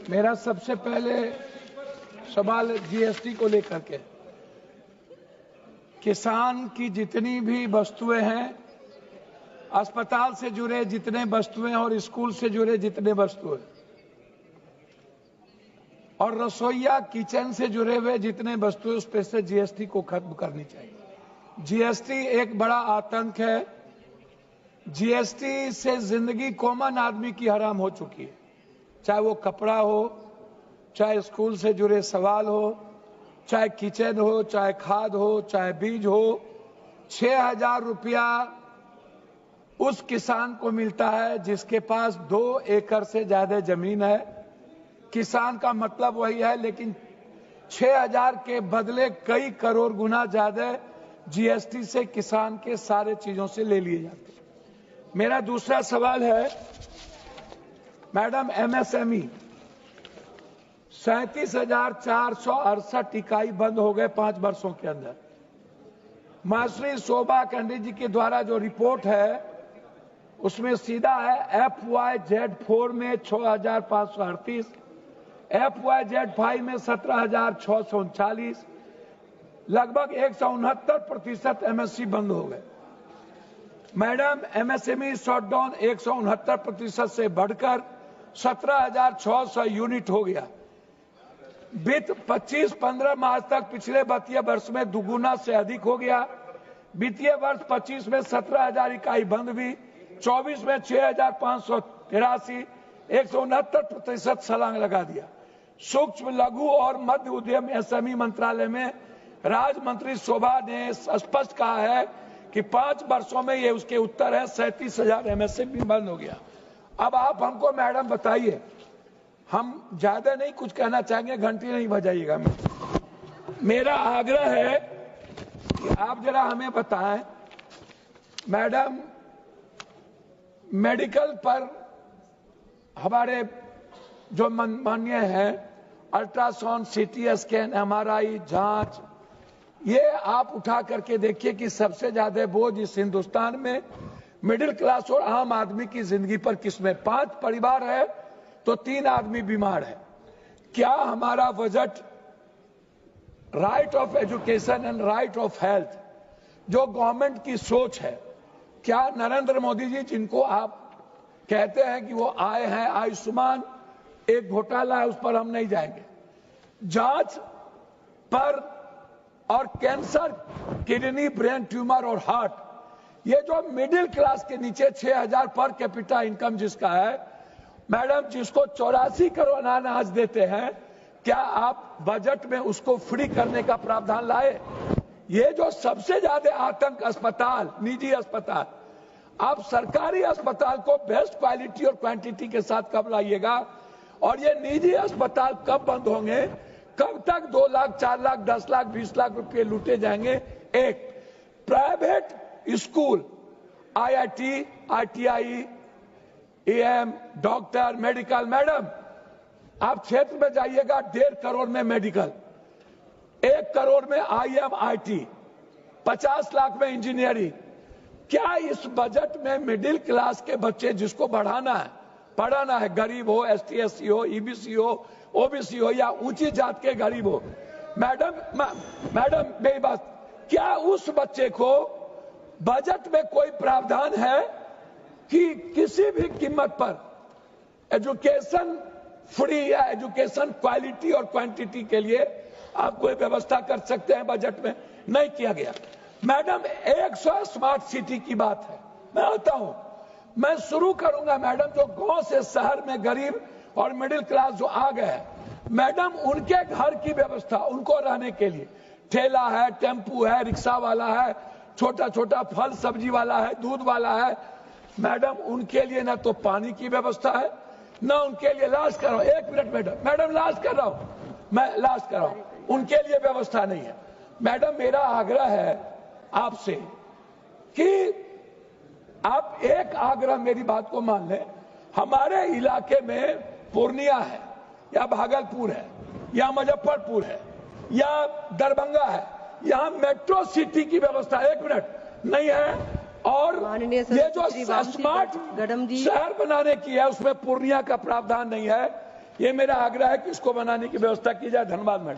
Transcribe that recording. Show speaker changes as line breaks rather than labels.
मेरा सबसे पहले सवाल जीएसटी को लेकर के, किसान की जितनी भी वस्तुएं हैं, अस्पताल से जुड़े जितने वस्तुएं और स्कूल से जुड़े जितने वस्तुएं और रसोईया किचन से जुड़े हुए जितने वस्तुएं, उस पर से जीएसटी को खत्म करनी चाहिए। जीएसटी एक बड़ा आतंक है। जीएसटी से जिंदगी कॉमन आदमी की हराम हो चुकी है, चाहे वो कपड़ा हो, चाहे स्कूल से जुड़े सवाल हो, चाहे किचन हो, चाहे खाद हो, चाहे बीज हो। 6,000 रुपया उस किसान को मिलता है जिसके पास 2 एकड़ से ज्यादा जमीन है। किसान का मतलब वही है, लेकिन 6,000 के बदले कई करोड़ गुना ज्यादा जीएसटी से किसान के सारे चीजों से ले लिए जाते हैं। मेरा दूसरा सवाल है, मैडम, एमएसएमई 37,468 इकाई बंद हो गए 5 वर्षों के अंदर। मास्टरी शोभा कंडी जी के द्वारा जो रिपोर्ट है उसमें सीधा है FYZ4 में 6,538, FYZ5 में 17,639, लगभग 169% एमएससी बंद हो गए। मैडम, एमएसएमई शटडाउन 169% से बढ़कर 17,600 यूनिट हो गया। वित्त 25-15 मार्च तक पिछले वित्तीय वर्ष में दुगुना से अधिक हो गया। वित्तीय वर्ष 25 में 17,000 इकाई बंद हुई, 24 में 6,583, 169% छलांग लगा दिया। सूक्ष्म लघु और मध्य उद्यम एसएमई मंत्रालय में राज्य मंत्री शोभा ने स्पष्ट कहा है कि 5 वर्षों में, ये उसके उत्तर है, 37,000 एमएसएमई बंद हो गया। अब आप हमको मैडम बताइए, हम ज्यादा नहीं कुछ कहना चाहेंगे, घंटी नहीं बजाइएगा। मेरा आग्रह है कि आप जरा हमें बताएं, मैडम, मेडिकल पर हमारे जो मान्य है, अल्ट्रासाउंड, सीटी स्कैन, एमआरआई जांच, ये आप उठा करके देखिए कि सबसे ज्यादा बोझ इस हिंदुस्तान में मिडिल क्लास और आम आदमी की जिंदगी पर किसमें। 5 परिवार है तो 3 आदमी बीमार है। क्या हमारा budget right of education and right of health, जो गवर्नमेंट की सोच है, क्या नरेंद्र मोदी जी, जिनको आप कहते हैं कि वो आए हैं, आयुष्मान एक घोटाला है, उस पर हम नहीं जाएंगे, जांच पर और कैंसर, किडनी, ब्रेन ट्यूमर और हार्ट, ये जो मिडिल क्लास के नीचे 6,000 पर कैपिटा इनकम जिसका है, मैडम, जिसको 84 करोड़ अनाज देते हैं, क्या आप बजट में उसको फ्री करने का प्रावधान लाए? ये जो सबसे ज्यादा आतंक अस्पताल, निजी अस्पताल, आप सरकारी अस्पताल को बेस्ट क्वालिटी और क्वांटिटी के साथ कब लाइएगा? और ये निजी अस्पताल कब बंद होंगे? कब तक 2 लाख, 4 लाख, 10 लाख, 20 लाख रुपए लूटे जाएंगे? एक private school, IIT, ITI, AM, doctor, medical, madam, आप क्षेत्र में जाइएगा, 1.5 करोड़ में मेडिकल, 1 करोड़ में IMIT, 50 लाख में इंजीनियरिंग। क्या इस बजट में मिडिल क्लास के बच्चे जिसको बढ़ाना है, पढ़ाना है, गरीब हो, ST SC हो, EBC हो, OBC हो, या ऊंची जात के गरीब हो, मैडम मेरी बात, क्या उस बच्चे को बजट में कोई प्रावधान है कि किसी भी कीमत पर एजुकेशन फ्री या एजुकेशन क्वालिटी और क्वांटिटी के लिए आप कोई व्यवस्था कर सकते हैं? बजट में नहीं किया गया। मैडम, 100 स्मार्ट सिटी की बात है, मैं आता हूं, मैं शुरू करूंगा मैडम, जो गांव से शहर में गरीब और मिडिल क्लास जो आ गए हैं, मैडम, उनके घर की व्यवस्था, उनको रहने के लिए ठेला है, टेम्पू है, रिक्शा वाला है, छोटा छोटा फल सब्जी वाला है, दूध वाला है, मैडम, उनके लिए ना तो पानी की व्यवस्था है, ना उनके लिए, लास्ट कर रहा हूं, 1 मिनट मैडम, लास्ट कर रहा हूं, मैं लास्ट कर रहा हूं, उनके लिए व्यवस्था नहीं है। मैडम, मेरा आग्रह है आपसे कि आप एक आग्रह, मेरी बात को मान लें, हमारे इलाके में पूर्णिया है या भागलपुर है या मुजफ्फरपुर है या दरभंगा है, यहाँ मेट्रो सिटी की व्यवस्था 1 मिनट नहीं है, और ये जो स्मार्ट शहर बनाने की है उसमें पूर्णिया का प्रावधान नहीं है। ये मेरा आग्रह है कि इसको बनाने की व्यवस्था की जाए। धन्यवाद मैडम।